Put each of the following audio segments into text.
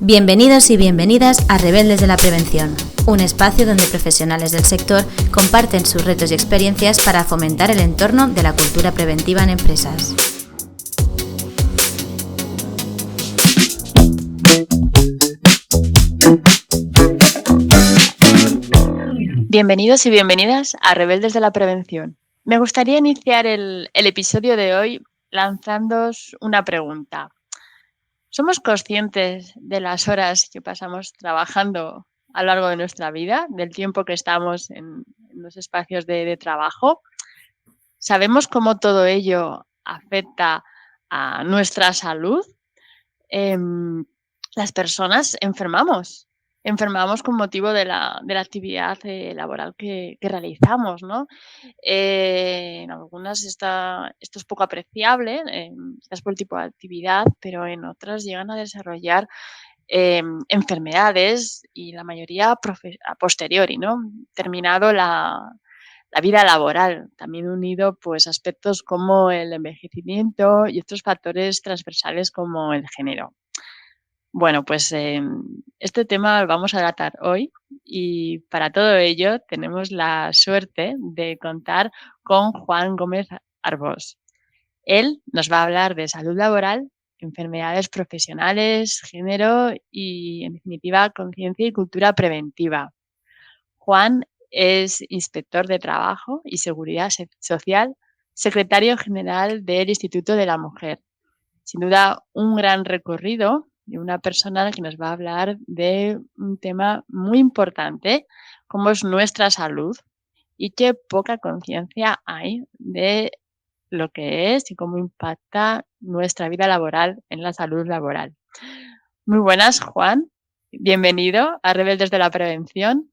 Bienvenidos y bienvenidas a Rebeldes de la Prevención, un espacio donde profesionales del sector comparten sus retos y experiencias para fomentar el entorno de la cultura preventiva en empresas. Bienvenidos y bienvenidas a Rebeldes de la Prevención. Me gustaría iniciar el episodio de hoy lanzándoos una pregunta. ¿Somos conscientes de las horas que pasamos trabajando a lo largo de nuestra vida, del tiempo que estamos en los espacios de trabajo? ¿Sabemos cómo todo ello afecta a nuestra salud? Las personas enfermamos con motivo de la actividad laboral que realizamos, ¿no? En algunas esto es poco apreciable, quizás por el tipo de actividad, pero en otras llegan a desarrollar enfermedades y la mayoría a posteriori, ¿no? Terminado la vida laboral, también unido pues aspectos como el envejecimiento y otros factores transversales como el género. Bueno, pues este tema lo vamos a tratar hoy y para todo ello tenemos la suerte de contar con Juan Gómez Arbós. Él nos va a hablar de salud laboral, enfermedades profesionales, género y, en definitiva, conciencia y cultura preventiva. Juan es inspector de Trabajo y Seguridad Social, secretario general del Instituto de la Mujer. Sin duda, un gran recorrido de una persona que nos va a hablar de un tema muy importante, como es nuestra salud, y qué poca conciencia hay de lo que es y cómo impacta nuestra vida laboral en la salud laboral. Muy buenas, Juan. Bienvenido a Rebeldes de la Prevención.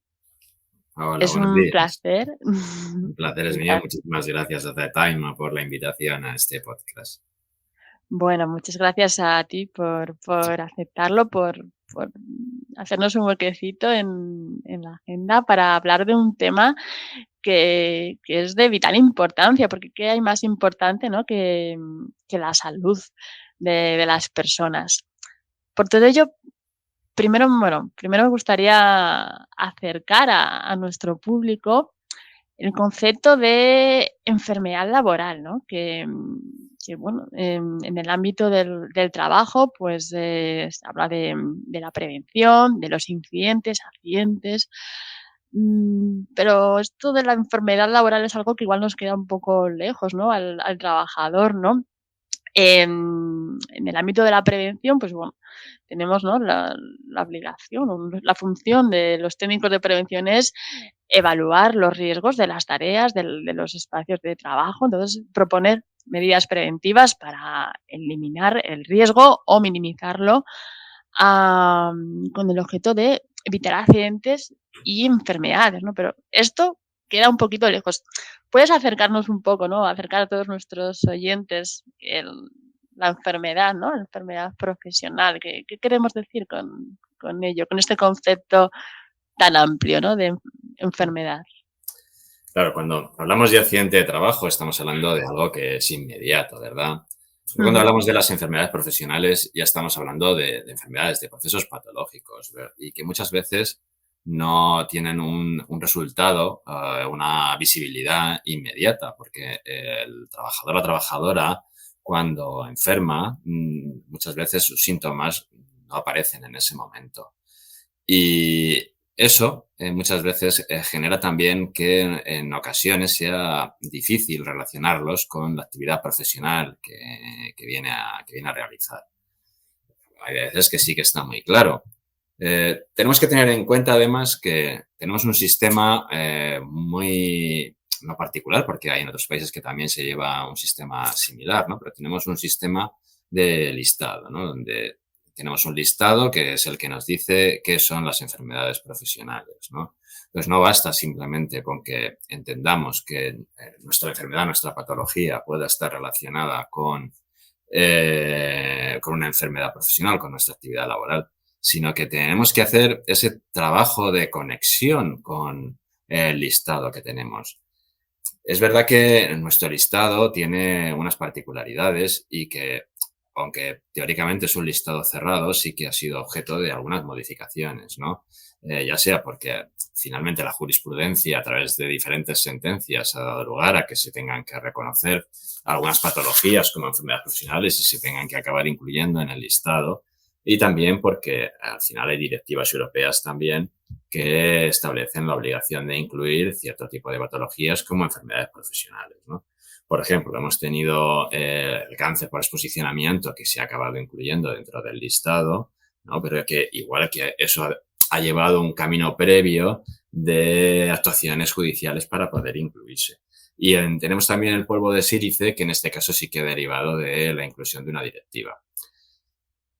Hola, Es buenos un días. placer. Un placer es mío. Muchísimas gracias a The Time por la invitación a este podcast. Bueno, muchas gracias a ti por aceptarlo, por hacernos un huequecito en la agenda para hablar de un tema que es de vital importancia, porque ¿qué hay más importante, ¿no? que la salud de las personas? Por todo ello, primero me gustaría acercar a nuestro público el concepto de enfermedad laboral, ¿no? Que bueno, en el ámbito del trabajo, pues se habla de la prevención, de los incidentes, accidentes, pero esto de la enfermedad laboral es algo que igual nos queda un poco lejos, ¿no? Al trabajador, ¿no? En el ámbito de la prevención, pues bueno, tenemos, ¿no? la obligación o la función de los técnicos de prevención es evaluar los riesgos de las tareas, de los espacios de trabajo, entonces proponer medidas preventivas para eliminar el riesgo o minimizarlo con el objeto de evitar accidentes y enfermedades, ¿no? Pero esto queda un poquito lejos. ¿Puedes acercarnos un poco, ¿no? Acercar a todos nuestros oyentes la enfermedad, ¿no? La enfermedad profesional. ¿Qué queremos decir con ello, con este concepto tan amplio, ¿no? De enfermedad? Claro, cuando hablamos de accidente de trabajo estamos hablando de algo que es inmediato, ¿verdad? Pero cuando hablamos de las enfermedades profesionales ya estamos hablando de enfermedades, de procesos patológicos y que muchas veces no tienen un resultado, una visibilidad inmediata, porque el trabajador o la trabajadora cuando enferma muchas veces sus síntomas no aparecen en ese momento. Y eso muchas veces genera también que en ocasiones sea difícil relacionarlos con la actividad profesional que viene a realizar. Hay veces que sí que está muy claro. Tenemos que tener en cuenta además que tenemos un sistema muy no particular, porque hay en otros países que también se lleva un sistema similar, ¿no? Pero tenemos un sistema de listado, ¿no? Donde tenemos un listado que es el que nos dice qué son las enfermedades profesionales, ¿no? Entonces, no basta simplemente con que entendamos que nuestra enfermedad, nuestra patología pueda estar relacionada con una enfermedad profesional, con nuestra actividad laboral, sino que tenemos que hacer ese trabajo de conexión con el listado que tenemos. Es verdad que nuestro listado tiene unas particularidades y que aunque teóricamente es un listado cerrado, sí que ha sido objeto de algunas modificaciones, ¿no? Ya sea porque finalmente la jurisprudencia, a través de diferentes sentencias, ha dado lugar a que se tengan que reconocer algunas patologías como enfermedades profesionales y se tengan que acabar incluyendo en el listado. Y también porque al final hay directivas europeas también que establecen la obligación de incluir cierto tipo de patologías como enfermedades profesionales, ¿no? Por ejemplo, hemos tenido el cáncer por exposicionamiento que se ha acabado incluyendo dentro del listado, ¿no? Pero que igual que eso ha llevado un camino previo de actuaciones judiciales para poder incluirse. Y tenemos también el polvo de sílice, que en este caso sí que ha derivado de la inclusión de una directiva.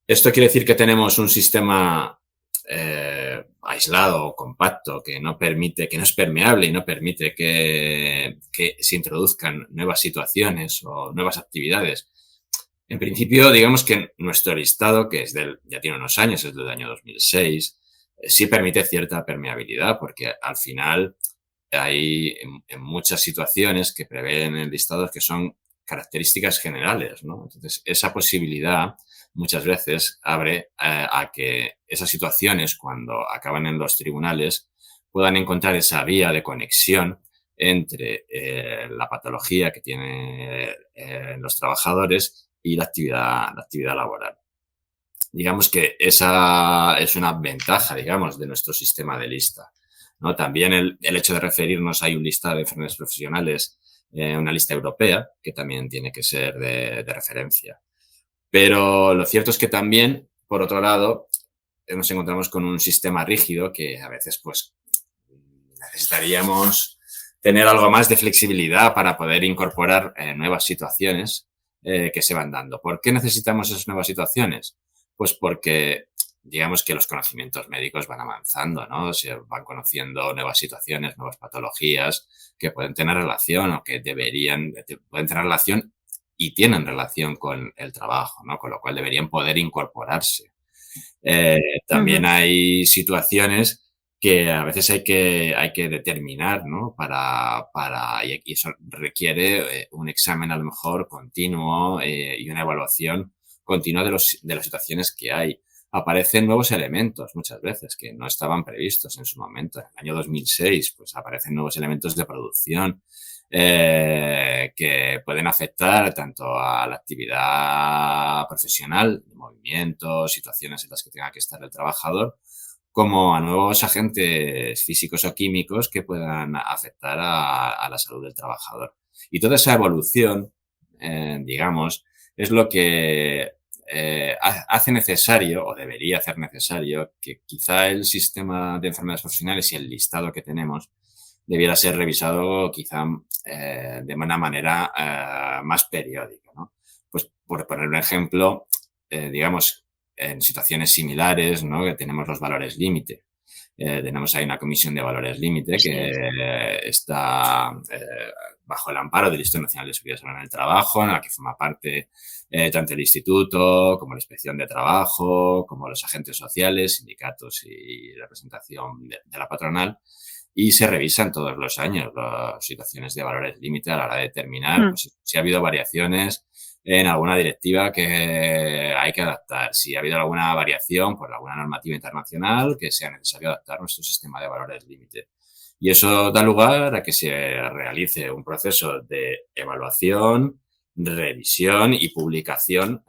Esto quiere decir que tenemos un sistema aislado o compacto que no permite, que no es permeable y no permite que se introduzcan nuevas situaciones o nuevas actividades. En principio, digamos que nuestro listado, que es ya tiene unos años, es del año 2006, sí permite cierta permeabilidad porque al final hay en muchas situaciones que prevén el listado que son características generales, ¿no? Entonces, esa posibilidad muchas veces abre a que esas situaciones, cuando acaban en los tribunales, puedan encontrar esa vía de conexión entre la patología que tienen los trabajadores y la actividad laboral. Digamos que esa es una ventaja, digamos, de nuestro sistema de lista, ¿no? También el hecho de referirnos, hay un listado de enfermedades profesionales, una lista europea, que también tiene que ser de referencia. Pero lo cierto es que también, por otro lado, nos encontramos con un sistema rígido que a veces, pues, necesitaríamos tener algo más de flexibilidad para poder incorporar nuevas situaciones que se van dando. ¿Por qué necesitamos esas nuevas situaciones? Pues porque, digamos que los conocimientos médicos van avanzando, ¿no? Se van conociendo nuevas situaciones, nuevas patologías que pueden tener relación o que pueden tener relación y tienen relación con el trabajo, ¿no? Con lo cual deberían poder incorporarse. También hay situaciones que a veces hay que determinar, ¿no? Y eso requiere un examen a lo mejor continuo y una evaluación continua de las situaciones que hay. Aparecen nuevos elementos muchas veces que no estaban previstos en su momento. En el año 2006, pues aparecen nuevos elementos de producción que pueden afectar tanto a la actividad profesional, movimientos, situaciones en las que tenga que estar el trabajador, como a nuevos agentes físicos o químicos que puedan afectar a la salud del trabajador. Y toda esa evolución, digamos, es lo que hace necesario, o debería hacer necesario, que quizá el sistema de enfermedades profesionales y el listado que tenemos debiera ser revisado quizá de una manera más periódica, ¿no? Pues por poner un ejemplo, digamos, en situaciones similares, ¿no? Que tenemos los valores límite. Tenemos ahí una comisión de valores límite que está bajo el amparo del Instituto Nacional de Seguridad Social en el Trabajo, en la que forma parte tanto el Instituto como la Inspección de Trabajo, como los agentes sociales, sindicatos y representación de la patronal. Y se revisan todos los años las situaciones de valores límite a la hora de determinar pues, si ha habido variaciones en alguna directiva que hay que adaptar, si ha habido alguna variación por alguna normativa internacional que sea necesario adaptar nuestro sistema de valores límite. Y eso da lugar a que se realice un proceso de evaluación, revisión y publicación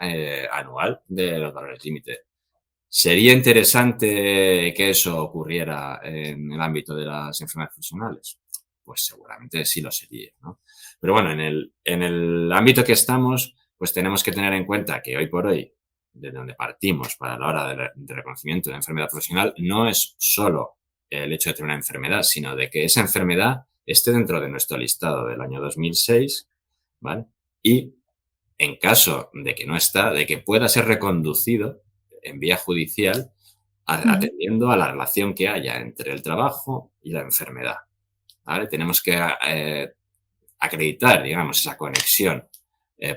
anual de los valores límite. ¿Sería interesante que eso ocurriera en el ámbito de las enfermedades profesionales? Pues seguramente sí lo sería, ¿no? Pero bueno, en el ámbito que estamos, pues tenemos que tener en cuenta que hoy por hoy, de donde partimos para la hora de reconocimiento de enfermedad profesional, no es solo el hecho de tener una enfermedad, sino de que esa enfermedad esté dentro de nuestro listado del año 2006, ¿vale? Y en caso de que no está, de que pueda ser reconducido en vía judicial, atendiendo a la relación que haya entre el trabajo y la enfermedad, ¿vale? Tenemos que acreditar, digamos, esa conexión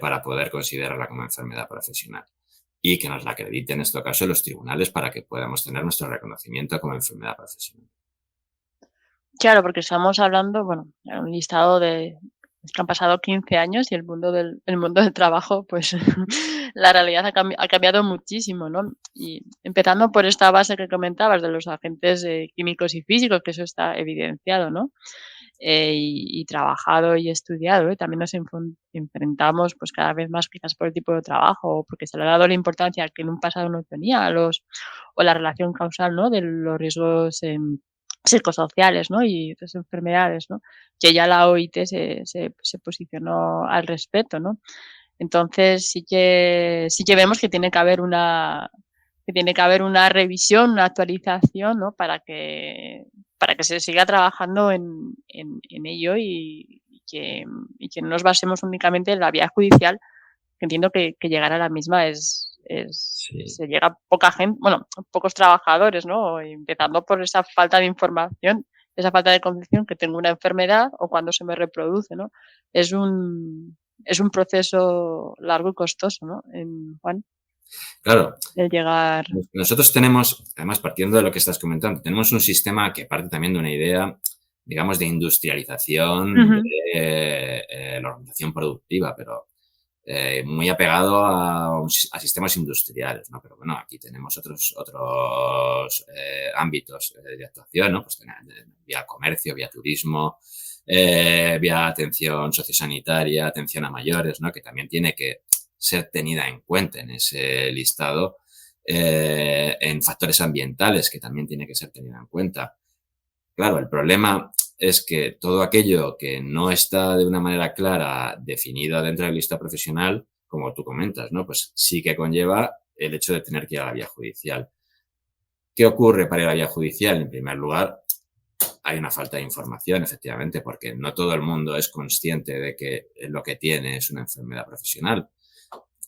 para poder considerarla como enfermedad profesional y que nos la acrediten en este caso los tribunales para que podamos tener nuestro reconocimiento como enfermedad profesional. Claro, porque estamos hablando, bueno, de un listado de Es que han pasado 15 años y el mundo del trabajo, pues la realidad ha cambiado muchísimo, ¿no? Y empezando por esta base que comentabas de los agentes químicos y físicos, que eso está evidenciado, ¿no? Y trabajado y estudiado, ¿eh? También nos enfrentamos pues cada vez más quizás por el tipo de trabajo o porque se le ha dado la importancia que en un pasado no tenía o la relación causal, ¿no? De los riesgos psicosociales, ¿no? Y otras enfermedades, ¿no? Que ya la OIT se posicionó al respecto, ¿no? Entonces sí que vemos que tiene que haber una revisión, una actualización, ¿no? Para que se siga trabajando en ello y que no nos basemos únicamente en la vía judicial, que entiendo que llegar a la misma Sí. se llega a poca gente, bueno, pocos trabajadores, ¿no? Empezando por esa falta de información, esa falta de concepción que tengo una enfermedad o cuando se me reproduce, ¿no? Es un proceso largo y costoso, ¿no? Juan, Claro, el llegar. nosotros tenemos, además partiendo de lo que estás comentando, tenemos un sistema que parte también de una idea, digamos, de industrialización de Ujú, la organización productiva, pero muy apegado a sistemas industriales, ¿no? Pero bueno, aquí tenemos otros ámbitos de actuación, ¿no? Pues vía comercio, vía turismo, vía atención sociosanitaria, atención a mayores, ¿no? Que también tiene que ser tenida en cuenta en ese listado, en factores ambientales, que también tiene que ser tenida en cuenta. Claro, el problema es que todo aquello que no está de una manera clara definido dentro de la lista profesional, como tú comentas, ¿no? Pues sí que conlleva el hecho de tener que ir a la vía judicial. ¿Qué ocurre para ir a la vía judicial? En primer lugar, hay una falta de información, efectivamente, porque no todo el mundo es consciente de que lo que tiene es una enfermedad profesional.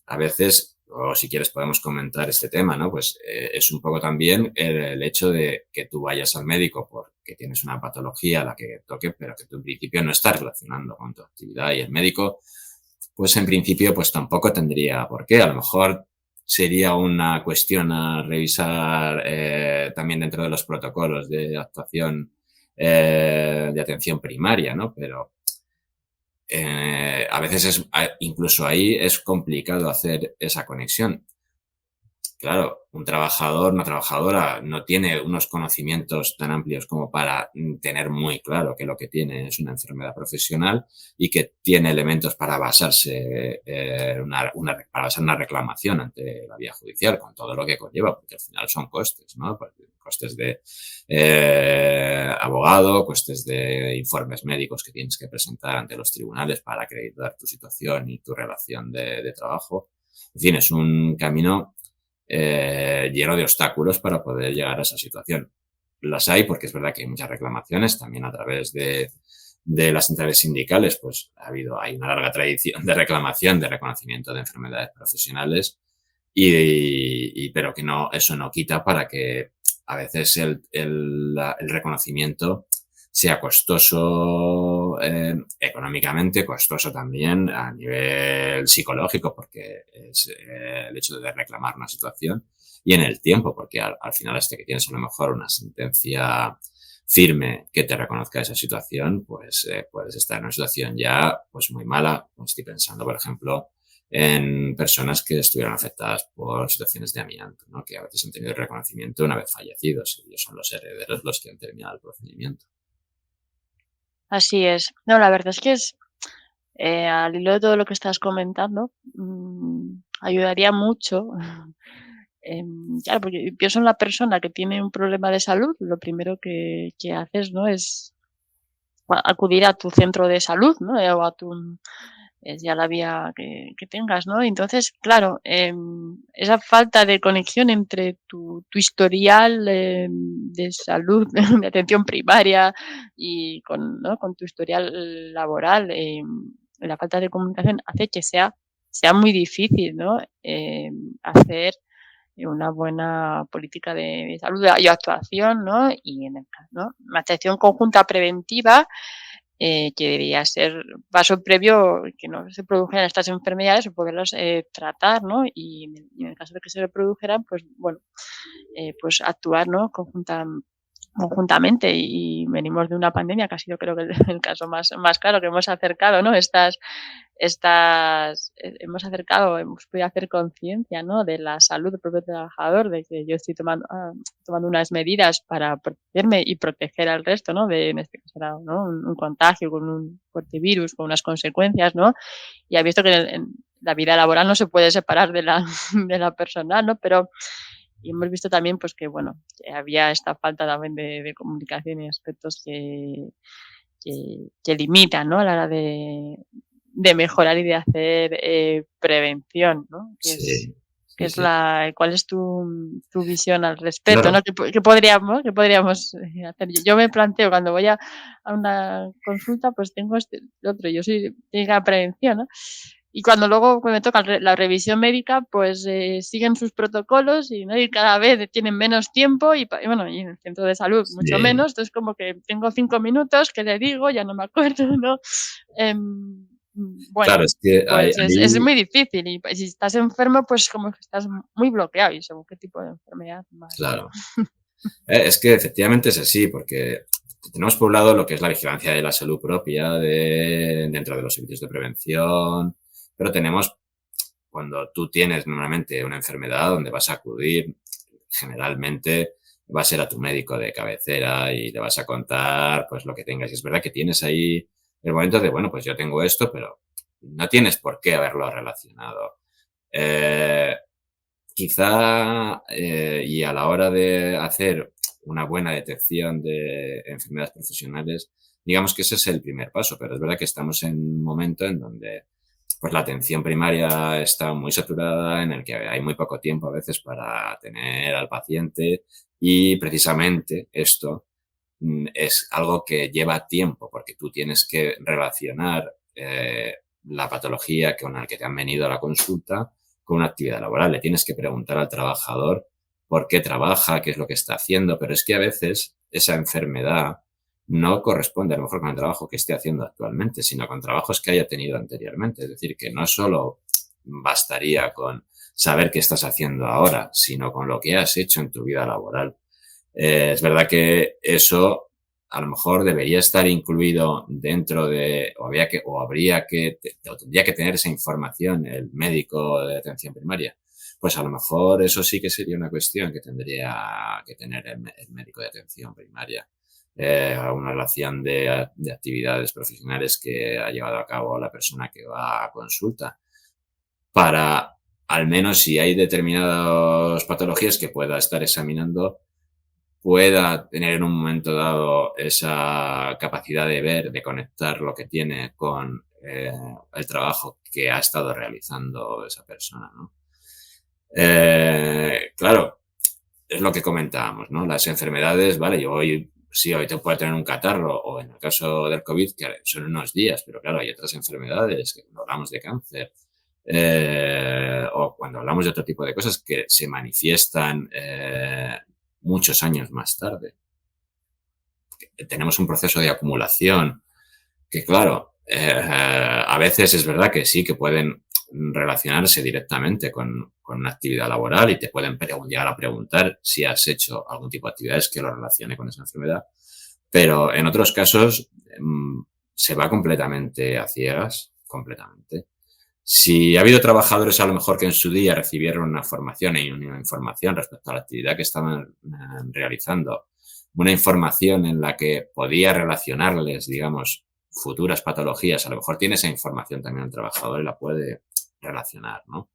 A veces, o si quieres podemos comentar este tema, ¿no? Pues es un poco también el hecho de que tú vayas al médico porque tienes una patología a la que toque, pero que tú en principio no estás relacionando con tu actividad y el médico, pues en principio pues tampoco tendría por qué. A lo mejor sería una cuestión a revisar también dentro de los protocolos de actuación de atención primaria, ¿no? Pero a veces incluso ahí es complicado hacer esa conexión. Claro, un trabajador, una trabajadora no tiene unos conocimientos tan amplios como para tener muy claro que lo que tiene es una enfermedad profesional y que tiene elementos para basarse, para basar una reclamación ante la vía judicial, con todo lo que conlleva, porque al final son costes, ¿no? Pues, costes de abogado, costes de informes médicos que tienes que presentar ante los tribunales para acreditar tu situación y tu relación de trabajo. En fin, es un camino lleno de obstáculos para poder llegar a esa situación. Las hay porque es verdad que hay muchas reclamaciones, también a través de las centrales sindicales, pues hay una larga tradición de reclamación, de reconocimiento de enfermedades profesionales, pero que no, eso no quita para que a veces el reconocimiento sea costoso económicamente, costoso también a nivel psicológico, porque es el hecho de reclamar una situación, y en el tiempo, porque al final que tienes a lo mejor una sentencia firme que te reconozca esa situación, pues puedes estar en una situación ya pues muy mala. Estoy pensando, por ejemplo, en personas que estuvieron afectadas por situaciones de amianto, ¿no? Que a veces han tenido el reconocimiento una vez fallecidos y ellos son los herederos los que han terminado el procedimiento. Así es. No, la verdad es que al hilo de todo lo que estás comentando, ayudaría mucho. Claro, porque pienso en la persona que tiene un problema de salud, lo primero que haces, ¿no? Es acudir a tu centro de salud, ¿no? O a tu, es ya la vía que tengas, ¿no? Entonces, claro, esa falta de conexión entre tu historial de salud, de atención primaria y ¿no? Con tu historial laboral, la falta de comunicación hace que sea muy difícil, ¿no? Hacer una buena política de salud y actuación, ¿no? Y en el caso, ¿no? Una actuación conjunta preventiva que debería ser paso previo que no se produjeran estas enfermedades o poderlas tratar, ¿no? Y en el caso de que se reprodujeran, pues bueno, pues actuar, ¿no? conjuntamente y venimos de una pandemia que ha sido, creo que el caso más claro, que hemos acercado, ¿no? Hemos acercado, hemos podido hacer conciencia, ¿no? De la salud del propio trabajador, de que yo estoy tomando unas medidas para protegerme y proteger al resto, ¿no? En este caso era, ¿no? Un contagio con un fuerte virus, con unas consecuencias, ¿no? Y ha visto que en la vida laboral no se puede separar de la, de la personal, ¿no? Pero y hemos visto también, pues que bueno, que había esta falta también de comunicación y aspectos que limitan, ¿no? A la hora de mejorar y de hacer prevención, ¿no? Sí, Que sí, es sí. ¿cuál es tu visión al respecto, Claro, ¿no? ¿Qué podríamos hacer? Yo me planteo cuando voy a una consulta, pues tengo este otro, yo soy técnica de prevención, ¿no? Y cuando luego me toca la revisión médica, pues siguen sus protocolos y, ¿no? Y cada vez tienen menos tiempo y bueno, y en el centro de salud mucho sí. menos. Entonces, como que tengo 5 minutos, ¿qué le digo? Ya no me acuerdo, ¿no? Em, Claro, bueno, es que pues es ahí muy difícil y pues, si estás enfermo, pues como que estás muy bloqueado y según qué tipo de enfermedad más, ¿no? claro. Es que efectivamente es así, porque tenemos por un lado lo que es la vigilancia de la salud propia dentro de los servicios de prevención, pero tenemos cuando tú tienes normalmente una enfermedad donde vas a acudir, generalmente va a ser a tu médico de cabecera y le vas a contar pues lo que tengas. Y es verdad que tienes ahí el momento de, bueno, pues yo tengo esto, pero no tienes por qué haberlo relacionado. Eh, Quizá, y a la hora de hacer una buena detección de enfermedades profesionales, digamos que ese es el primer paso, pero es verdad que estamos en un momento en donde pues la atención primaria está muy saturada, en el que hay muy poco tiempo a veces para tener al paciente y precisamente esto es algo que lleva tiempo porque tú tienes que relacionar la patología con la que te han venido a la consulta con una actividad laboral. Le tienes que preguntar al trabajador por qué trabaja, qué es lo que está haciendo, pero es que a veces esa enfermedad no corresponde a lo mejor con el trabajo que esté haciendo actualmente, sino con trabajos que haya tenido anteriormente. Es decir, que no solo bastaría con saber qué estás haciendo ahora, sino con lo que has hecho en tu vida laboral. Es verdad que eso a lo mejor debería estar incluido dentro de, o habría que, o tendría que tener esa información el médico de atención primaria. Pues a lo mejor eso sí que sería una cuestión que tendría que tener el médico de atención primaria. Una relación de actividades profesionales que ha llevado a cabo la persona que va a consulta para, al menos si hay determinadas patologías que pueda estar examinando, pueda tener en un momento dado esa capacidad de ver, de conectar lo que tiene con el trabajo que ha estado realizando esa persona, ¿no? Claro, es lo que comentábamos, ¿no? Las enfermedades, vale, yo hoy, sí, hoy te puede tener un catarro o en el caso del COVID, que son unos días, pero claro, hay otras enfermedades, que cuando hablamos de cáncer, o cuando hablamos de otro tipo de cosas que se manifiestan muchos años más tarde. Tenemos un proceso de acumulación que, claro, a veces es verdad que sí, que pueden relacionarse directamente con una actividad laboral y te pueden llegar a preguntar si has hecho algún tipo de actividades que lo relacione con esa enfermedad. Pero en otros casos se va completamente a ciegas, completamente. Si ha habido trabajadores a lo mejor que en su día recibieron una formación y una información respecto a la actividad que estaban realizando, una información en la que podía relacionarles, digamos, futuras patologías, a lo mejor tiene esa información también el trabajador y la puede relacionar, ¿no?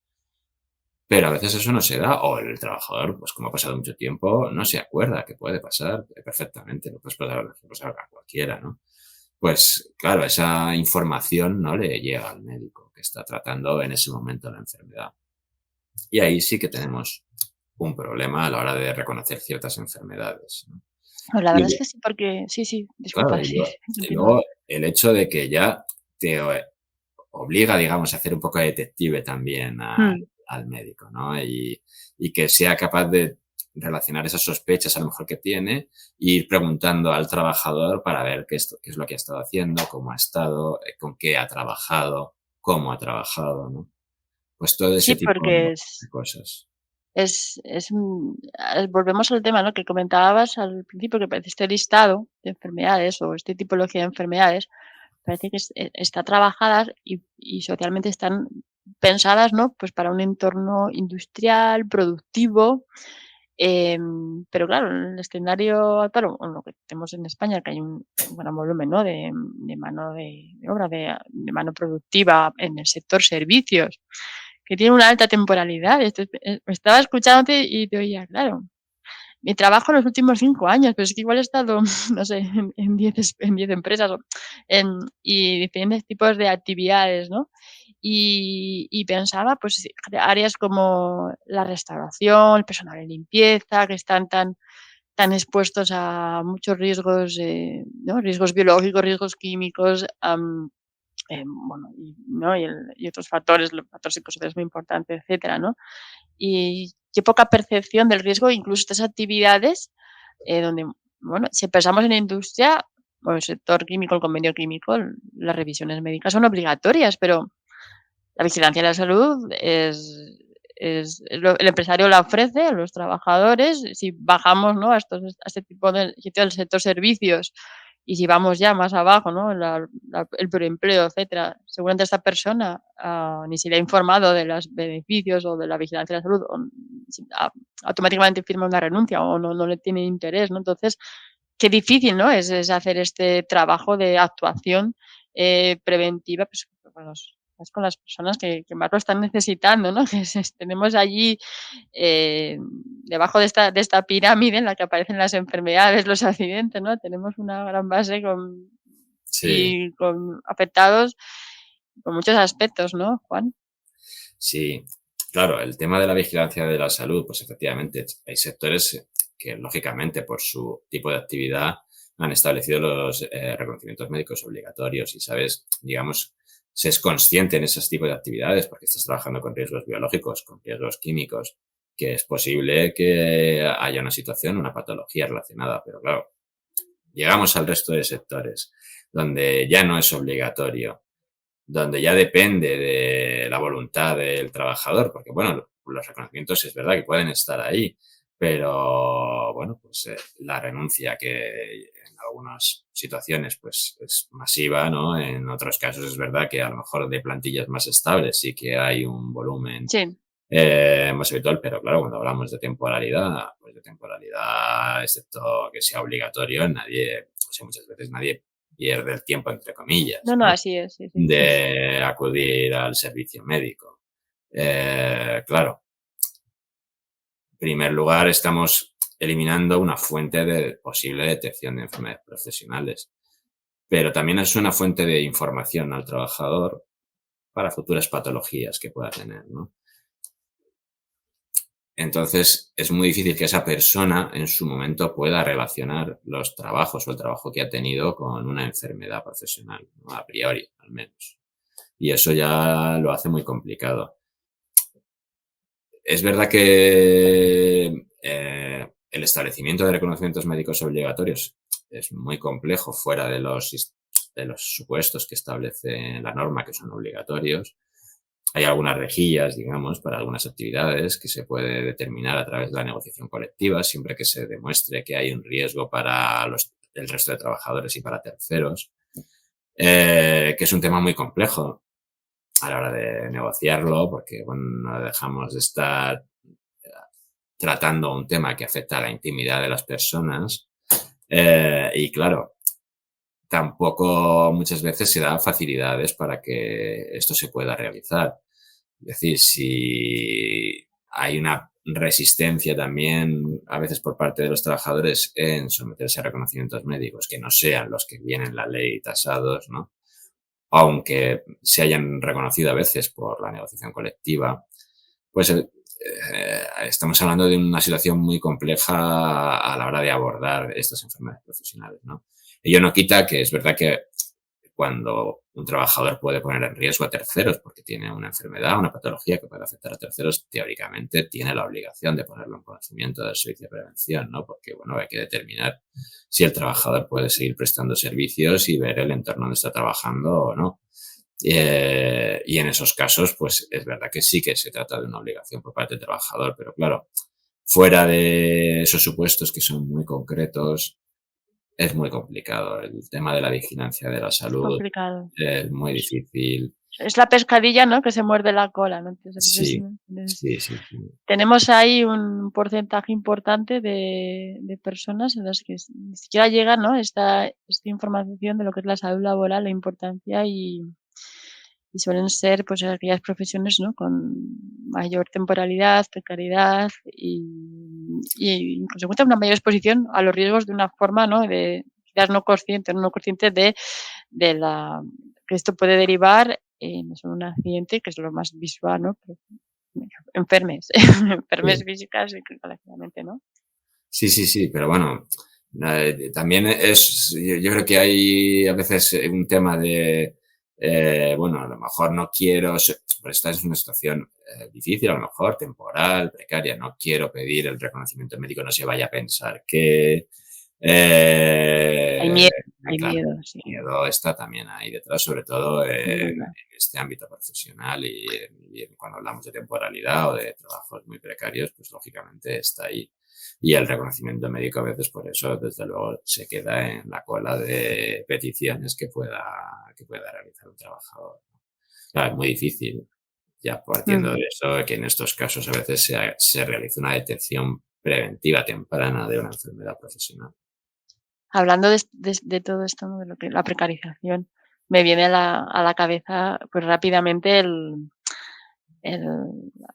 Pero a veces eso no se da, o el trabajador, pues como ha pasado mucho tiempo, no se acuerda que puede pasar perfectamente, lo puede pasar a cualquiera, ¿no? Pues claro, esa información no le llega al médico que está tratando en ese momento la enfermedad. Y ahí sí que tenemos un problema a la hora de reconocer ciertas enfermedades, ¿no? Pues la verdad es Y que sí, porque sí, sí, claro, disculpa, sí, y continúa. luego el hecho de que ya te obliga, digamos, a hacer un poco de detective también Mm. al médico, ¿no? Y que sea capaz de relacionar esas sospechas a lo mejor que tiene e ir preguntando al trabajador para ver qué es lo que ha estado haciendo, cómo ha estado, con qué ha trabajado, cómo ha trabajado, ¿no? Pues todo ese Sí, tipo porque de cosas. volvemos al tema, ¿no?, que comentabas al principio, que parece este listado de enfermedades o esta tipología de enfermedades, parece que está trabajadas y socialmente están pensadas, ¿no?, pues para un entorno industrial, productivo, pero claro, en el escenario actual, o lo que tenemos en España, que hay un gran volumen, ¿no?, de mano de obra, de mano productiva en el sector servicios, que tiene una alta temporalidad. Estaba escuchándote y te oía, claro, mi trabajo en los últimos 5 años, pero es que igual he estado, no sé, en 10 empresas y diferentes tipos de actividades, ¿no? Y pensaba, pues, sí, áreas como la restauración, el personal de limpieza, que están tan expuestos a muchos riesgos, ¿no? Riesgos biológicos, riesgos químicos, bueno, y otros factores, los factores psicosociales muy importantes, etcétera, ¿no? Y qué poca percepción del riesgo, incluso estas actividades, donde, bueno, si pensamos en la industria o el sector químico, el convenio químico, las revisiones médicas son obligatorias, pero la vigilancia de la salud el empresario la ofrece a los trabajadores. Si bajamos, ¿no?, a este tipo de sitio del sector servicios, y si vamos ya más abajo, ¿no?, el preempleo, etcétera, seguramente esta persona, ni se le ha informado de los beneficios o de la vigilancia de la salud, o si automáticamente firma una renuncia o no le tiene interés, ¿no? Entonces, qué difícil, ¿no?, es hacer este trabajo de actuación, preventiva, pues, con las personas que más lo están necesitando, ¿no? Que tenemos allí, debajo de esta pirámide en la que aparecen las enfermedades, los accidentes, ¿no? Tenemos una gran base Sí, con afectados con muchos aspectos, ¿no, Juan? sí. Claro, el tema de la vigilancia de la salud, pues efectivamente hay sectores que lógicamente por su tipo de actividad han establecido los reconocimientos médicos obligatorios y, sabes, digamos, se es consciente en esos tipos de actividades porque estás trabajando con riesgos biológicos, con riesgos químicos, que es posible que haya una situación, una patología relacionada, pero claro, llegamos al resto de sectores donde ya no es obligatorio, donde ya depende de la voluntad del trabajador, porque bueno, los reconocimientos es verdad que pueden estar ahí, pero bueno, pues la renuncia que en algunas situaciones pues es masiva, ¿no? En otros casos es verdad que a lo mejor de plantillas más estables sí que hay un volumen Sí. más habitual, pero claro, cuando hablamos de temporalidad, pues de temporalidad, excepto que sea obligatorio, nadie, o sea, muchas veces nadie pierde el tiempo, entre comillas, No, no, ¿no?, así es, sí, sí. de acudir al servicio médico. Claro, en primer lugar, estamos eliminando una fuente de posible detección de enfermedades profesionales, pero también es una fuente de información al trabajador para futuras patologías que pueda tener, ¿no? Entonces, es muy difícil que esa persona en su momento pueda relacionar los trabajos o el trabajo que ha tenido con una enfermedad profesional, ¿no?, a priori, al menos. Y eso ya lo hace muy complicado. Es verdad que el establecimiento de reconocimientos médicos obligatorios es muy complejo fuera de los supuestos que establece la norma, que son obligatorios. Hay algunas rejillas, digamos, para algunas actividades que se puede determinar a través de la negociación colectiva, siempre que se demuestre que hay un riesgo para el resto de trabajadores y para terceros, que es un tema muy complejo a la hora de negociarlo, porque bueno, no dejamos de estar tratando un tema que afecta a la intimidad de las personas y claro, tampoco muchas veces se dan facilidades para que esto se pueda realizar. Es decir, si hay una resistencia también a veces por parte de los trabajadores en someterse a reconocimientos médicos que no sean los que vienen en la ley tasados, ¿no?, aunque se hayan reconocido a veces por la negociación colectiva, pues estamos hablando de una situación muy compleja a la hora de abordar estas enfermedades profesionales, ¿no? Ello no quita que es verdad que cuando un trabajador puede poner en riesgo a terceros porque tiene una enfermedad, una patología que puede afectar a terceros, teóricamente tiene la obligación de ponerlo en conocimiento del servicio de prevención, ¿no? Porque, bueno, hay que determinar si el trabajador puede seguir prestando servicios y ver el entorno donde está trabajando o no. Y en esos casos, pues es verdad que sí que se trata de una obligación por parte del trabajador, pero claro, fuera de esos supuestos que son muy concretos, es muy complicado. El tema de la vigilancia de la Es salud complicado. es muy difícil. Es la pescadilla, ¿no?, que se muerde la cola, ¿no? Sí, sí, sí, sí. Tenemos ahí un porcentaje importante de personas en las que ni siquiera llega, ¿no?, esta información de lo que es la salud laboral, la importancia y suelen ser, pues, aquellas profesiones, ¿no?, con mayor temporalidad, precariedad y en consecuencia una mayor exposición a los riesgos de una forma, ¿no?, de quizás no consciente de la que esto puede derivar en eso, un accidente, que es lo más visual, ¿no?, pero enfermes, enfermes Sí. físicas y relativamente, ¿no? Sí, sí, sí, pero bueno, también yo creo que hay a veces un tema de, bueno, a lo mejor no quiero, pero esta es una situación difícil, a lo mejor temporal, precaria, no quiero pedir el reconocimiento médico, no se vaya a pensar que, Hay eh, miedo, claro, sí, el miedo está también ahí detrás, sobre todo sin en duda. este ámbito profesional y cuando hablamos de temporalidad o de trabajos muy precarios, pues lógicamente está ahí. Y el reconocimiento médico a veces por eso, desde luego, se queda en la cola de peticiones que pueda realizar un trabajador. Claro, es muy difícil, ya partiendo Ujú. de eso, que en estos casos a veces se realiza una detección preventiva temprana de una enfermedad profesional. Hablando de todo esto, ¿no?, de lo que la precarización, me viene a la cabeza, pues, rápidamente el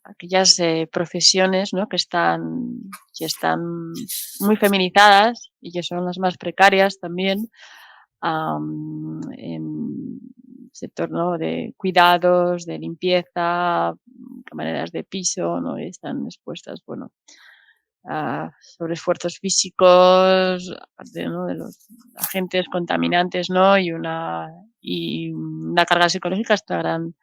aquellas, profesiones, ¿no?, que están muy feminizadas y que son las más precarias también, en sector, ¿no?, de cuidados, de limpieza, camareras de piso, ¿no?, y están expuestas, bueno, a sobreesfuerzos físicos, aparte, ¿no?, de los agentes contaminantes, ¿no?, y una carga psicológica hasta gran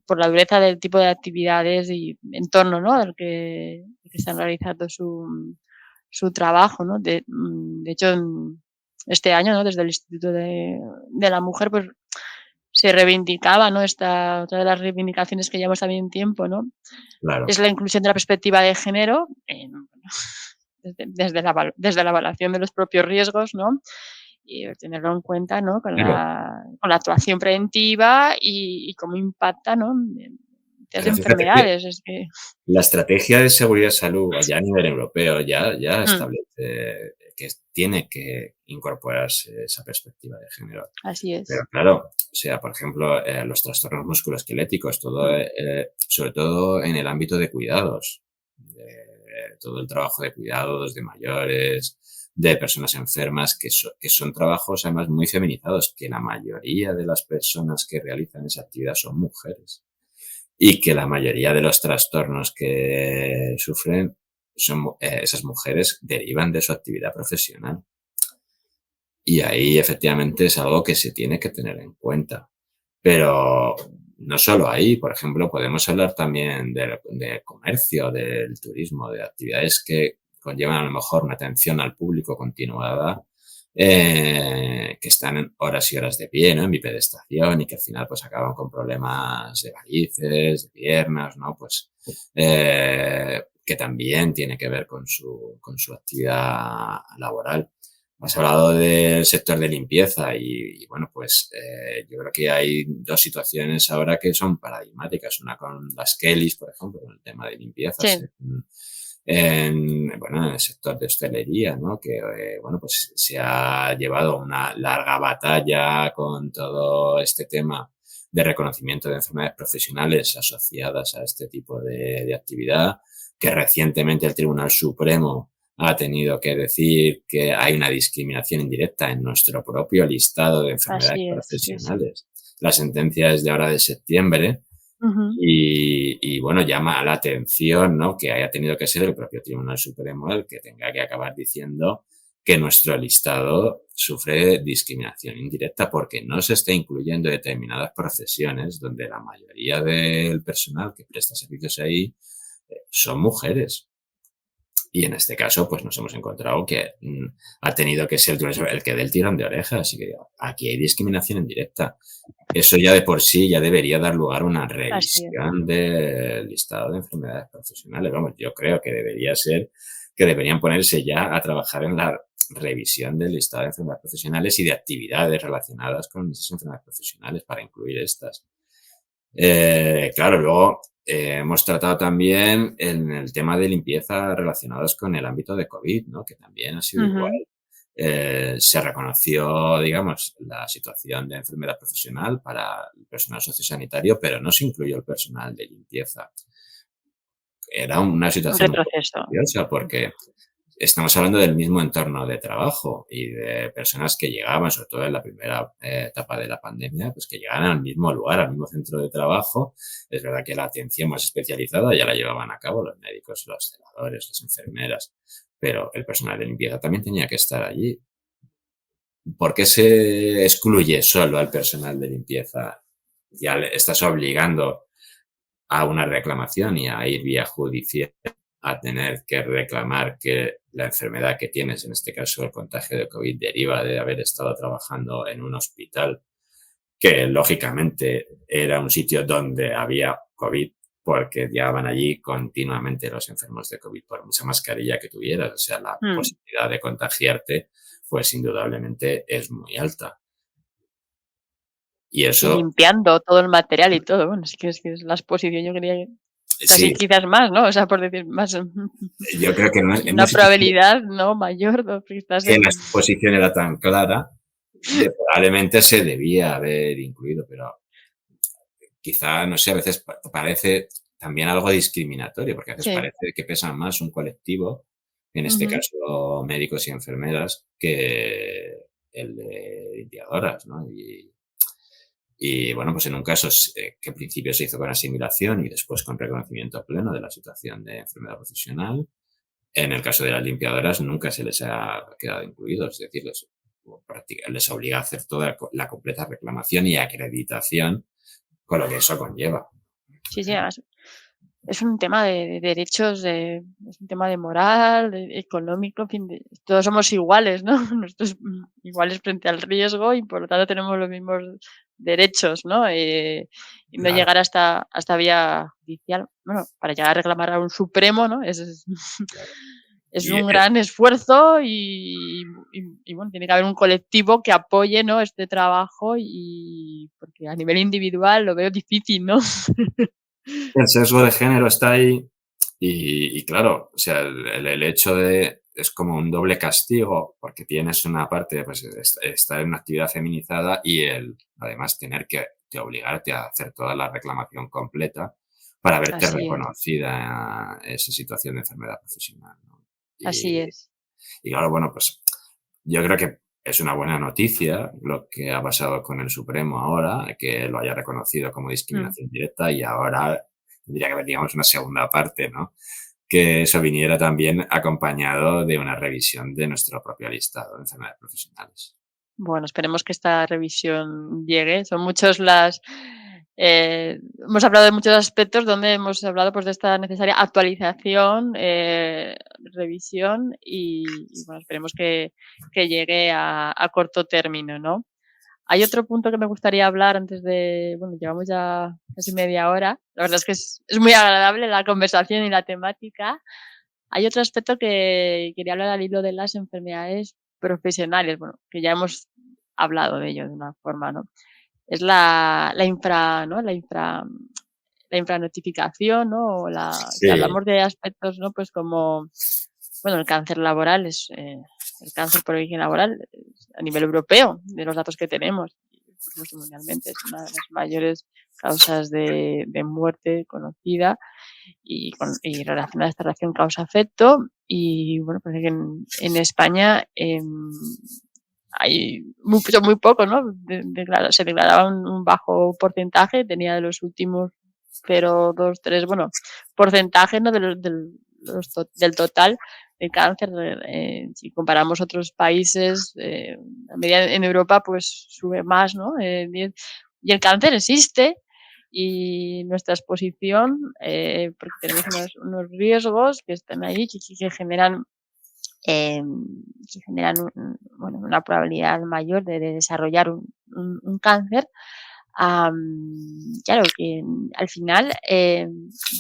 por la dureza del tipo de actividades y entorno, ¿no?, del que están realizando su trabajo, ¿no? De hecho, este año, ¿no?, desde el Instituto de la Mujer, pues, se reivindicaba, ¿no?, otra de las reivindicaciones que llevamos también tiempo, ¿no?, Claro, es la inclusión de la perspectiva de género desde la evaluación de los propios riesgos, ¿no? Y tenerlo en cuenta, ¿no?, claro. con la actuación preventiva y cómo impacta, ¿no?, en las Pero fíjate que enfermedades. Es que la estrategia de seguridad y salud, allá a nivel europeo, ya mm, establece que tiene que incorporarse esa perspectiva de género. así Pero es. claro, o sea, por ejemplo, los trastornos musculoesqueléticos, Mm, sobre todo en el ámbito de cuidados, todo el trabajo de cuidados de mayores, de personas enfermas, que son trabajos además muy feminizados, que la mayoría de las personas que realizan esa actividad son mujeres y que la mayoría de los trastornos que sufren esas mujeres derivan de su actividad profesional. Y ahí efectivamente es algo que se tiene que tener en cuenta. Pero no solo ahí, por ejemplo, podemos hablar también del comercio, del turismo, de actividades que conllevan a lo mejor una atención al público continuada, que están en horas y horas de pie, ¿no? En bipedestación y que al final pues acaban con problemas de varices, de piernas, ¿no? Pues que también tiene que ver con su actividad laboral. Has hablado del sector de limpieza y bueno, pues yo creo que hay dos situaciones ahora que son paradigmáticas. Una con las Kellys, por ejemplo, con el tema de limpiezas sí, bueno, en el sector de hostelería, ¿no? Que, bueno, pues se ha llevado una larga batalla con todo este tema de reconocimiento de enfermedades profesionales asociadas a este tipo de actividad, que recientemente el Tribunal Supremo ha tenido que decir que hay una discriminación indirecta en nuestro propio listado de enfermedades así es, sí, sí. profesionales. La sentencia es de ahora de septiembre Ujú. y bueno, llama la atención, ¿no?, que haya tenido que ser el propio Tribunal Supremo el que tenga que acabar diciendo que nuestro listado sufre discriminación indirecta porque no se está incluyendo determinadas profesiones donde la mayoría del personal que presta servicios ahí son mujeres. Y en este caso, pues nos hemos encontrado que ha tenido que ser el que dé el tirón de orejas. Y que aquí hay discriminación indirecta. Eso ya de por sí ya debería dar lugar a una Así es. revisión del listado de enfermedades profesionales. Vamos, yo creo que debería ser que deberían ponerse ya a trabajar en la revisión del listado de enfermedades profesionales y de actividades relacionadas con esas enfermedades profesionales para incluir estas. Claro, luego hemos tratado también en el tema de limpieza relacionados con el ámbito de COVID, ¿no? Que también ha sido igual. Ujú. Se reconoció, digamos, la situación de enfermedad profesional para el personal sociosanitario, pero no se incluyó el personal de limpieza. Era una Un situación un poco retroceso. curiosa porque estamos hablando del mismo entorno de trabajo y de personas que llegaban, sobre todo en la primera etapa de la pandemia, pues que llegaban al mismo lugar, al mismo centro de trabajo. Es verdad que la atención más especializada ya la llevaban a cabo los médicos, los celadores, las enfermeras, pero el personal de limpieza también tenía que estar allí. ¿Por qué se excluye solo al personal de limpieza? Ya le estás obligando a una reclamación y a ir vía judicial a tener que reclamar que la enfermedad que tienes, en este caso el contagio de COVID, deriva de haber estado trabajando en un hospital que lógicamente era un sitio donde había COVID porque llegaban allí continuamente los enfermos de COVID por mucha mascarilla que tuvieras. O sea, la Mm. posibilidad de contagiarte, pues indudablemente es muy alta. Y Y eso, limpiando todo el material y todo. Bueno, sí que es la exposición, yo quería que casi sí, quizás más, ¿no? O sea, por decir más, yo creo que no una sé si probabilidad, ¿no? Mayor, ¿no? Porque estás la en exposición era tan clara, probablemente se debía haber incluido, pero quizá, no sé, a veces parece también algo discriminatorio, porque a veces sí. parece que pesa más un colectivo, en este Ujú. caso médicos y enfermeras, que el de limpiadoras, ¿no? Y bueno, pues en un caso que en principio se hizo con asimilación y después con reconocimiento pleno de la situación de enfermedad profesional, en el caso de las limpiadoras nunca se les ha quedado incluido, es decir, les obliga a hacer toda la completa reclamación y acreditación con lo que eso conlleva. Sí, sí, además es un tema de derechos, es un tema de moral, económico, en fin, todos somos iguales, ¿no? Nosotros iguales frente al riesgo y por lo tanto tenemos los mismos derechos, ¿no? Y no Claro, llegar hasta vía judicial. Bueno, para llegar a reclamar a un supremo, ¿no? claro. Es Y un gran esfuerzo y bueno, tiene que haber un colectivo que apoye, ¿no? Este trabajo y porque a nivel individual lo veo difícil, ¿no? el sesgo de género está ahí y claro, o sea, el hecho de es como un doble castigo porque tienes una parte, pues, estar en una actividad feminizada y además tener que obligarte a hacer toda la reclamación completa para verte Así es, reconocida esa situación de enfermedad profesional, ¿no? así Y, es. y claro, bueno, pues yo creo que es una buena noticia lo que ha pasado con el Supremo ahora, que lo haya reconocido como Mm. discriminación directa y ahora tendría que haber, digamos, una segunda parte, ¿no? Que eso viniera también acompañado de una revisión de nuestro propio listado de enfermedades profesionales. Bueno, esperemos que esta revisión llegue. Son muchos hemos hablado de muchos aspectos donde hemos hablado, pues, de esta necesaria actualización, revisión y bueno, esperemos que llegue a corto término, ¿no? Hay otro punto que me gustaría hablar antes de bueno, llevamos ya casi media hora. La verdad es que es muy agradable la conversación y la temática. Hay otro aspecto que quería hablar al hilo de las enfermedades profesionales, bueno, que ya hemos hablado de ello de una forma, ¿no? Es la infra, ¿no? La infranotificación, ¿no? O si Sí, hablamos de aspectos, ¿no? Pues como, bueno, el cáncer laboral el cáncer por origen laboral a nivel europeo, de los datos que tenemos, y por supuesto mundialmente, es una de las mayores causas de muerte conocida y relacionada esta relación causa-efecto. Y bueno, parece que en España son muy pocos, ¿no? Se declaraba un bajo porcentaje, tenía de los últimos 0,2, 3, bueno, porcentaje, ¿no? Del total de cáncer. Si comparamos otros países, la media en Europa pues sube más, ¿no? Y el cáncer existe y nuestra exposición, porque tenemos unos riesgos que están ahí, que generan bueno, una probabilidad mayor de desarrollar un cáncer. Claro, que al final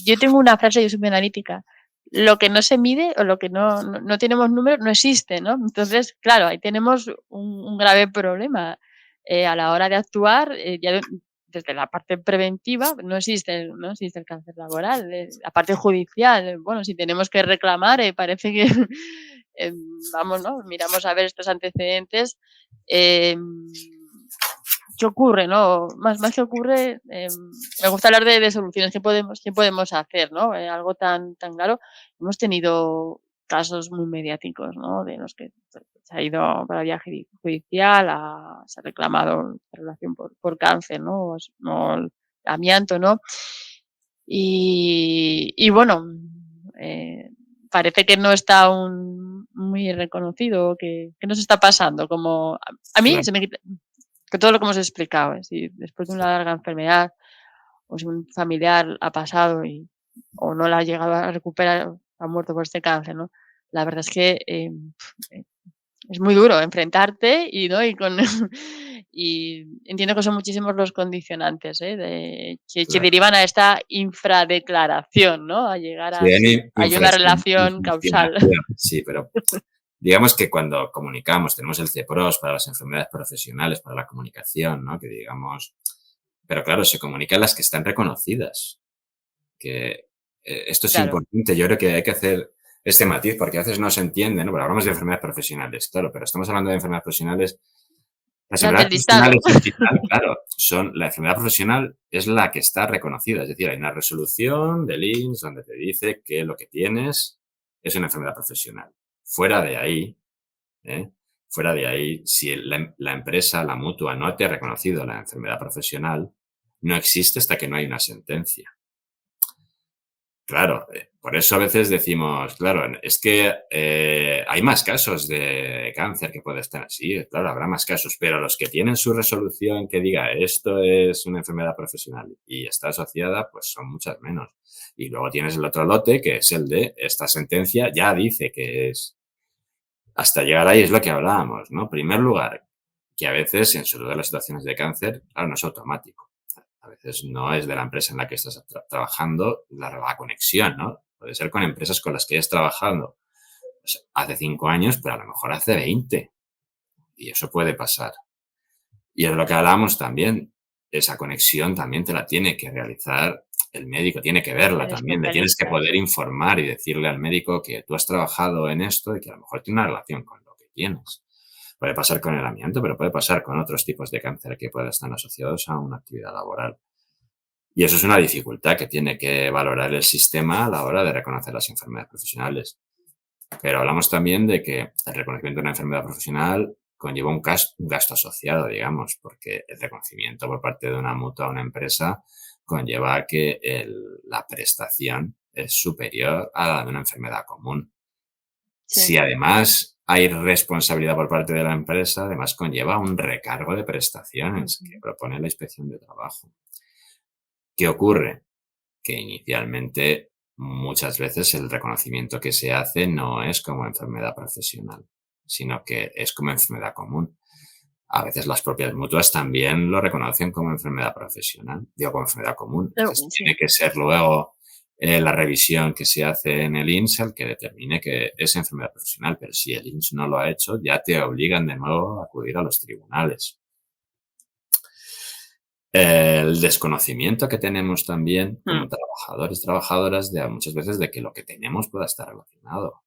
yo tengo una frase, yo soy muy analítica, lo que no se mide o lo que no tenemos números no existe, ¿no? Entonces, claro, ahí tenemos un grave problema a la hora de actuar, desde la parte preventiva no existe el cáncer laboral, la parte judicial, bueno, si tenemos que reclamar, parece que vamos, ¿no? Miramos a ver estos antecedentes. ¿Qué ocurre, no? Más que ocurre, me gusta hablar de soluciones, ¿qué podemos hacer, no? Algo tan claro. Hemos tenido casos muy mediáticos, ¿no? De los que se ha ido para vía judicial, se ha reclamado relación por cáncer, ¿no? O el amianto, ¿no? Y bueno, parece que no está aún muy reconocido. ¿Qué nos está pasando? Como a mí Claro. se me quita que todo lo que hemos explicado, si después de una larga enfermedad, o si un familiar ha pasado o no la ha llegado a recuperar, ha muerto por este cáncer, ¿no? La verdad es que es muy duro enfrentarte ¿no? Y entiendo que son muchísimos los condicionantes, que Claro. derivan a esta infradeclaración, ¿no? A llegar Sí, hay hay una relación causal. infraestimación, sí, pero digamos que cuando comunicamos, tenemos el CEPROS para las enfermedades profesionales, para la comunicación, ¿no? Que digamos, pero claro, se comunican las que están reconocidas. Que esto es Claro. importante. Yo creo que hay que hacer este matiz porque a veces no se entiende, ¿no? Pero hablamos de enfermedades profesionales, claro, pero estamos hablando de enfermedades profesionales. Las Las del enfermedades listado. profesionales al final, claro, la enfermedad profesional es la que está reconocida. Es decir, hay una resolución del INSS donde te dice que lo que tienes es una enfermedad profesional. Fuera de ahí, ¿eh? Fuera de ahí, si la empresa, la mutua, no te ha reconocido la enfermedad profesional, no existe hasta que no hay una sentencia. Claro, por eso a veces decimos, claro, es que hay más casos de cáncer que puede estar así, claro, habrá más casos, pero los que tienen su resolución que diga esto es una enfermedad profesional y está asociada, pues son muchas menos. Y luego tienes el otro lote que es el de esta sentencia ya dice que es. Hasta llegar ahí es lo que hablábamos, ¿no? En primer lugar, que a veces, en sobre todo en las situaciones de cáncer, claro, no es automático. A veces no es de la empresa en la que estás trabajando la conexión, ¿no? Puede ser con empresas con las que hayas trabajado pues, hace 5 años, pero a lo mejor hace 20. Y eso puede pasar. Y es lo que hablábamos también. Esa conexión también te la tiene que realizar el médico, tiene que verla El también. Le tienes que especialista. poder informar y decirle al médico que tú has trabajado en esto y que a lo mejor tiene una relación con lo que tienes. Puede pasar con el amianto, pero puede pasar con otros tipos de cáncer que puedan estar asociados a una actividad laboral. Y eso es una dificultad que tiene que valorar el sistema a la hora de reconocer las enfermedades profesionales. Pero hablamos también de que el reconocimiento de una enfermedad profesional conlleva un gasto asociado, digamos, porque el reconocimiento por parte de una mutua a una empresa conlleva a que la prestación es superior a la de una enfermedad común. Sí. Si además hay responsabilidad por parte de la empresa, además conlleva un recargo de prestaciones que Ujú. propone la Inspección de Trabajo. ¿Qué ocurre? Que inicialmente muchas veces el reconocimiento que se hace no es como enfermedad profesional, sino que es como enfermedad común. A veces las propias mutuas también lo reconocen como enfermedad profesional, digo, como enfermedad común. Entonces Sí. tiene que ser luego la revisión que se hace en el INSS el que determine que es enfermedad profesional, pero si el INSS no lo ha hecho, ya te obligan de nuevo a acudir a los tribunales. El desconocimiento que tenemos también Mm. como trabajadores, trabajadoras, de muchas veces de que lo que tenemos pueda estar relacionado.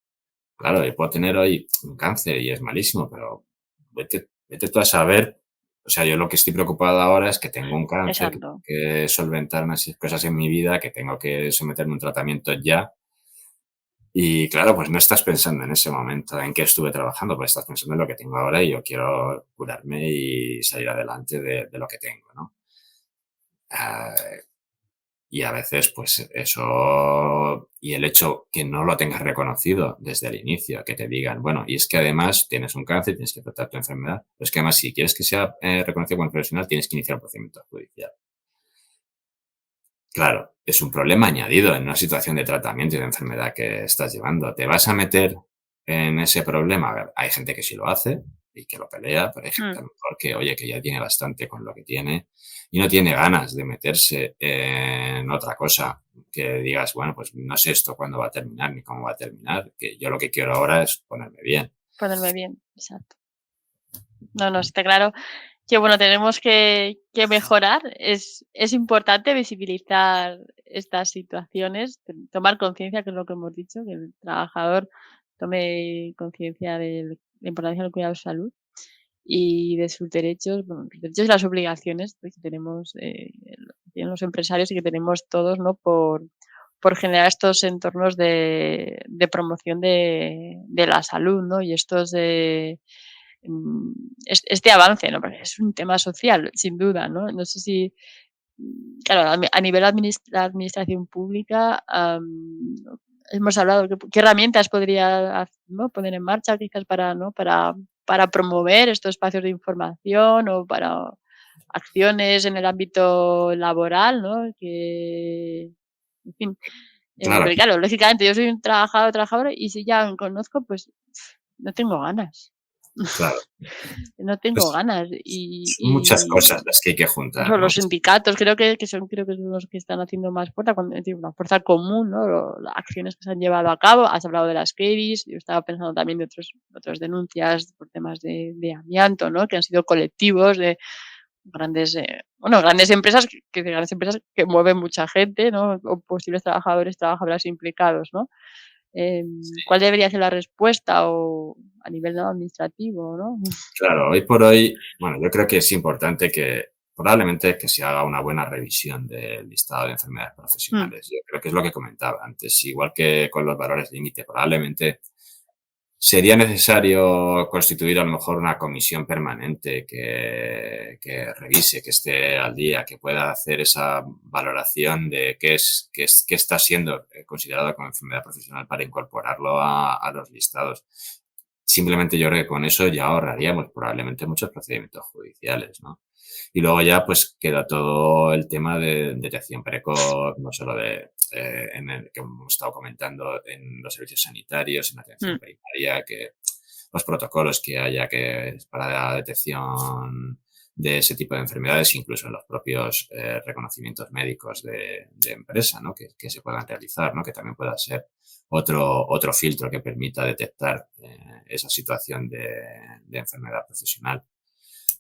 Claro, yo puedo tener hoy un cáncer y es malísimo, pero vete tú a saber. O sea, yo lo que estoy preocupado ahora es que tengo un cáncer, que tengo Exacto. que solventar unas cosas en mi vida, que tengo que someterme a un tratamiento ya. Y claro, pues no estás pensando en ese momento en que estuve trabajando, pues estás pensando en lo que tengo ahora y yo quiero curarme y salir adelante de lo que tengo, ¿no? Ah, y a veces, pues eso, y el hecho que no lo tengas reconocido desde el inicio, que te digan, bueno, y es que además tienes un cáncer, tienes que tratar tu enfermedad, pero es que además si quieres que sea reconocido como profesional, tienes que iniciar un procedimiento judicial. claro, es un problema añadido en una situación de tratamiento y de enfermedad que estás llevando. ¿Te vas a meter en ese problema? A ver, hay gente que sí lo hace y que lo pelea, pero hay gente Mm, a lo mejor que, oye, que ya tiene bastante con lo que tiene y no tiene ganas de meterse en otra cosa. Que digas, bueno, pues no sé esto cuándo va a terminar ni cómo va a terminar, que yo lo que quiero ahora es ponerme bien. ponerme bien, exacto. No, no, está claro que, bueno, tenemos que mejorar. Es importante visibilizar estas situaciones, tomar conciencia, que es lo que hemos dicho, que el trabajador tome conciencia de la importancia del cuidado de salud y de sus derechos, bueno, los derechos y las obligaciones pues, que tenemos, tienen los empresarios y que tenemos todos, ¿no? Por generar estos entornos de promoción de la salud, ¿no? Y estos mm, este avance, ¿no? Porque es un tema social, sin duda, ¿no? No sé si, claro, a nivel la administración pública, hemos hablado, ¿qué herramientas podría ¿no? poner en marcha quizás para, ¿no? para promover estos espacios de información o para acciones en el ámbito laboral, ¿no? Que, en fin, Claro, porque claro, lógicamente yo soy un trabajadora y si ya me conozco, pues no tengo ganas. claro. No tengo Pues ganas son muchas cosas y las que hay que juntar, eso, ¿no? los sindicatos creo que son los que están haciendo más fuerza, cuando es decir, una fuerza común, ¿no? Las acciones que se han llevado a cabo. Has hablado de las Keris, yo estaba pensando también de otras denuncias por temas de amianto, ¿no? Que han sido colectivos de grandes, grandes empresas grandes empresas que mueven mucha gente, ¿no? O posibles trabajadores, trabajadoras implicados, ¿no? ¿Cuál debería ser la respuesta o a nivel, ¿no? administrativo, ¿no? Claro, hoy por hoy, bueno, yo creo que es importante que probablemente que se haga una buena revisión del listado de enfermedades Mm, profesionales. Yo creo que es lo que comentaba antes, igual que con los valores límite, probablemente sería necesario constituir a lo mejor una comisión permanente que revise, que esté al día, que pueda hacer esa valoración de qué está siendo considerado como enfermedad profesional para incorporarlo a los listados. Simplemente yo creo que con eso ya ahorraríamos probablemente muchos procedimientos judiciales, ¿no? Y luego ya pues queda todo el tema de detección precoz, no solo en el que hemos estado comentando en los servicios sanitarios, en la atención mm, primaria, que los protocolos que haya que para la detección de ese tipo de enfermedades, incluso en los propios reconocimientos médicos de empresa, ¿no? Que se puedan realizar, ¿no? Que también pueda ser otro filtro que permita detectar esa situación de enfermedad profesional.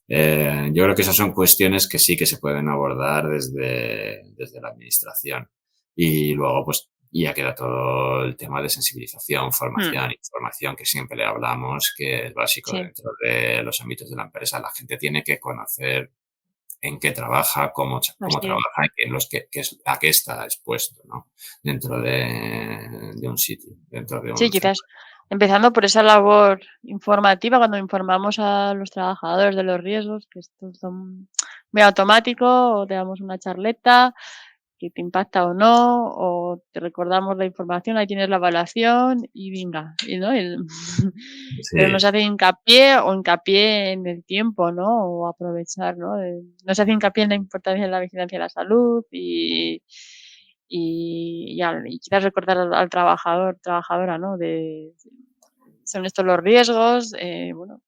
Yo creo que esas son cuestiones que sí que se pueden abordar desde la administración. Y luego, pues, ya queda todo el tema de sensibilización, mm, formación, información, que siempre le hablamos, que es básico sí, dentro de los ámbitos de la empresa. La gente tiene que conocer en qué trabaja, cómo así es. trabaja y a qué está expuesto, ¿no? Dentro de un sitio, dentro de Sí, un centro. quizás empezando por esa labor informativa, cuando informamos a los trabajadores de los riesgos, que esto es muy automático, o te damos una charleta, que te impacta o no, o te recordamos la información, ahí tienes la evaluación y venga, y, ¿no? Pero no Sí, se hace hincapié en el tiempo, ¿no? O aprovechar, ¿no? No se hace hincapié en la importancia de la vigilancia de la salud y quizás recordar al trabajador, trabajadora, ¿no? Son estos los riesgos, bueno,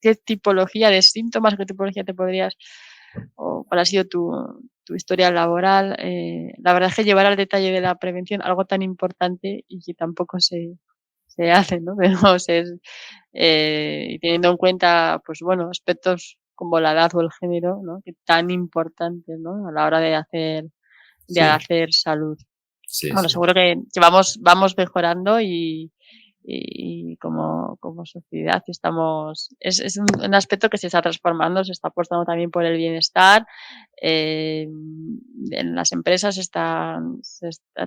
qué tipología de síntomas, qué tipología te podrías o cuál ha sido tu historia laboral. La verdad es que llevar al detalle de la prevención algo tan importante y que tampoco se hace, ¿no? Vemos y teniendo en cuenta, pues bueno, aspectos como la edad o el género, ¿no? Que tan importantes, ¿no? A la hora de sí, hacer salud. sí, Bueno, sí. seguro que vamos mejorando y como sociedad es un aspecto que se está transformando, se está apostando también por el bienestar. En las empresas se está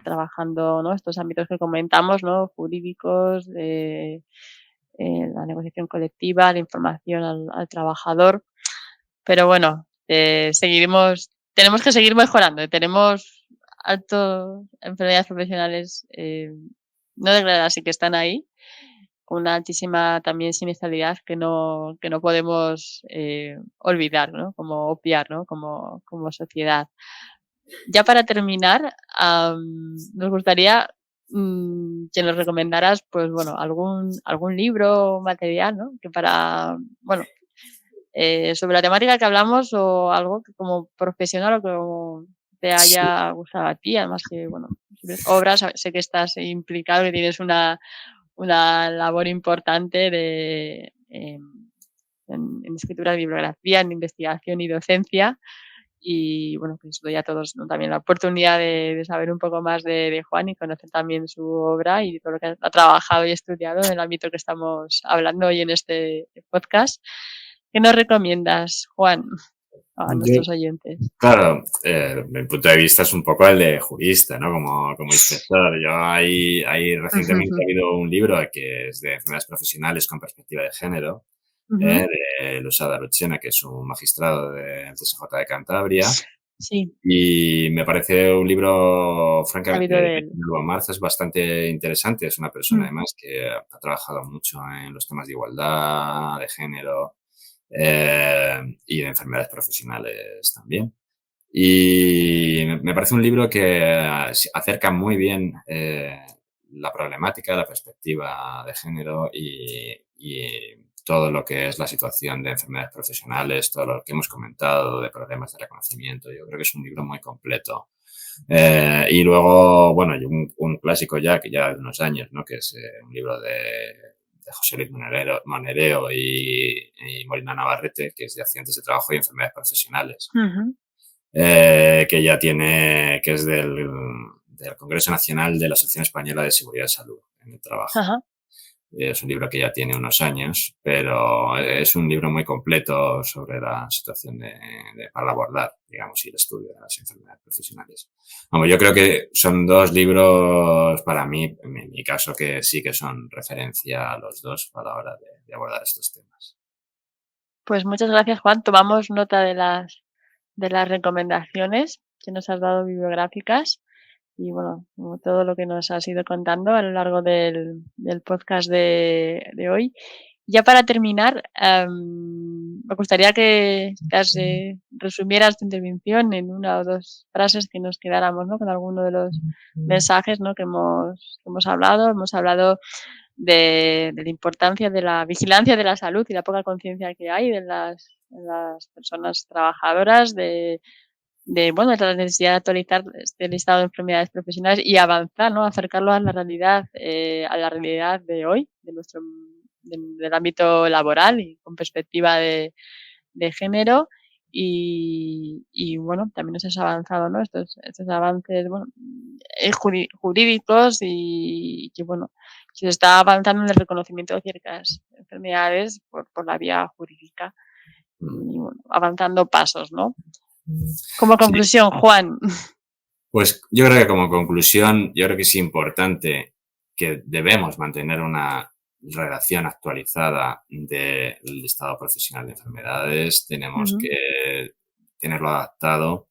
trabajando, ¿no? Estos ámbitos que comentamos, ¿no? Jurídicos, la negociación colectiva, la información al trabajador. Pero bueno, tenemos que seguir mejorando. Tenemos altas enfermedades profesionales no declaradas y que están ahí, con una altísima también siniestralidad que no podemos olvidar, ¿no? Como obviar, ¿no? Como sociedad. Ya para terminar, nos gustaría que nos recomendaras, pues bueno, algún libro o material, ¿no? Que sobre la temática que hablamos o algo que como profesional o como te Sí. haya gustado a ti, además que, bueno, obras, sé que estás implicado, que tienes una labor importante en escritura de bibliografía, en investigación y docencia. Y bueno, pues doy a todos, ¿no?, también la oportunidad de saber un poco más de Juan y conocer también su obra y todo lo que ha trabajado y estudiado en el ámbito que estamos hablando hoy en este podcast. ¿Qué nos recomiendas, Juan, a Yo, nuestros oyentes? claro, mi punto de vista es un poco el de jurista, ¿no? Como inspector. Yo ahí recientemente ha habido un libro que es de enfermedades profesionales con perspectiva de género, Ujú. de Lusada Lucena, que es un magistrado del TSJ de Cantabria. Sí, Y me parece un libro, francamente, sabido de de él. Luan Marza es bastante interesante. Es una persona, Mm. además, que ha trabajado mucho en los temas de igualdad, de género y de enfermedades profesionales también. Y me parece un libro que acerca muy bien la problemática, la perspectiva de género y todo lo que es la situación de enfermedades profesionales, todo lo que hemos comentado de problemas de reconocimiento. Yo creo que es un libro muy completo. Y luego, bueno, y un clásico ya, que ya de unos años, ¿no? Que es un libro de José Luis Monereo y Molina Navarrete, que es de accidentes de trabajo y enfermedades profesionales, Ujú. que ya tiene, que es del Congreso Nacional de la Asociación Española de Seguridad y Salud en el Trabajo. Ajá. Es un libro que ya tiene unos años, pero es un libro muy completo sobre la situación para abordar, digamos, y el estudio de las enfermedades profesionales. Vamos, yo creo que son dos libros para mí, en mi caso, que sí que son referencia a los dos a la hora de abordar estos temas. Pues muchas gracias, Juan. Tomamos nota de las recomendaciones que nos has dado bibliográficas y bueno, como todo lo que nos has ido contando a lo largo del podcast de hoy. Ya para terminar, me gustaría que resumieras tu intervención en una o dos frases, que nos quedáramos, ¿no?, con alguno de los mensajes, ¿no?, que hemos hablado. Hemos hablado de la importancia de la vigilancia de la salud y la poca conciencia que hay en las personas trabajadoras, bueno, de la necesidad de actualizar este listado de enfermedades profesionales y avanzar, ¿no? Acercarlo a la realidad de hoy, del ámbito laboral y con perspectiva de género. Y bueno, también nos has avanzado, ¿no? Estos avances, bueno, jurídicos y que, bueno, se está avanzando en el reconocimiento de ciertas enfermedades por la vía jurídica y, bueno, avanzando pasos, ¿no? Como Sí, conclusión, Juan. pues yo creo que como conclusión, yo creo que es importante que debemos mantener una redacción actualizada del listado profesional de enfermedades. Tenemos Ujú, que tenerlo adaptado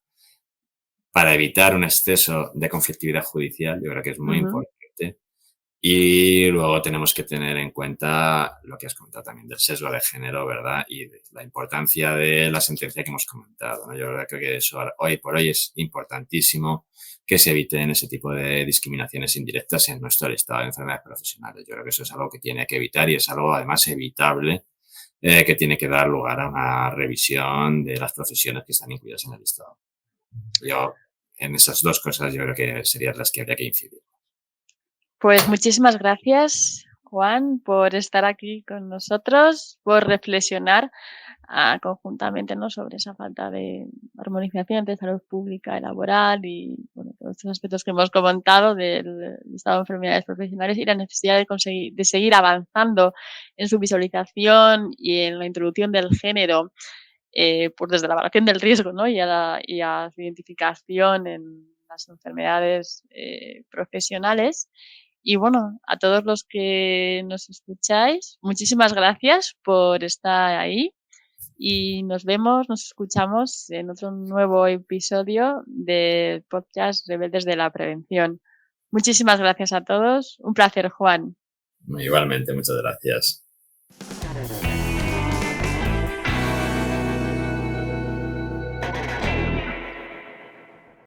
para evitar un exceso de conflictividad judicial. Yo creo que es muy ujú. importante. Y luego tenemos que tener en cuenta lo que has comentado también del sesgo de género, ¿verdad? Y de la importancia de la sentencia que hemos comentado, ¿no? Yo creo que eso hoy por hoy es importantísimo que se eviten ese tipo de discriminaciones indirectas en nuestro listado de enfermedades profesionales. Yo creo que eso es algo que tiene que evitar y es algo además evitable, que tiene que dar lugar a una revisión de las profesiones que están incluidas en el listado. Yo, en esas dos cosas, yo creo que serían las que habría que incidir. Pues muchísimas gracias, Juan, por estar aquí con nosotros, por reflexionar conjuntamente, ¿no?, sobre esa falta de armonización entre salud pública y laboral y, bueno, todos estos aspectos que hemos comentado del listado de enfermedades profesionales y la necesidad de seguir avanzando en su visualización y en la introducción del género, pues desde la evaluación del riesgo, ¿no?, y a su identificación en las enfermedades profesionales. Y bueno, a todos los que nos escucháis, muchísimas gracias por estar ahí y nos escuchamos en otro nuevo episodio del podcast Rebeldes de la Prevención. Muchísimas gracias a todos. Un placer, Juan. Igualmente, muchas gracias.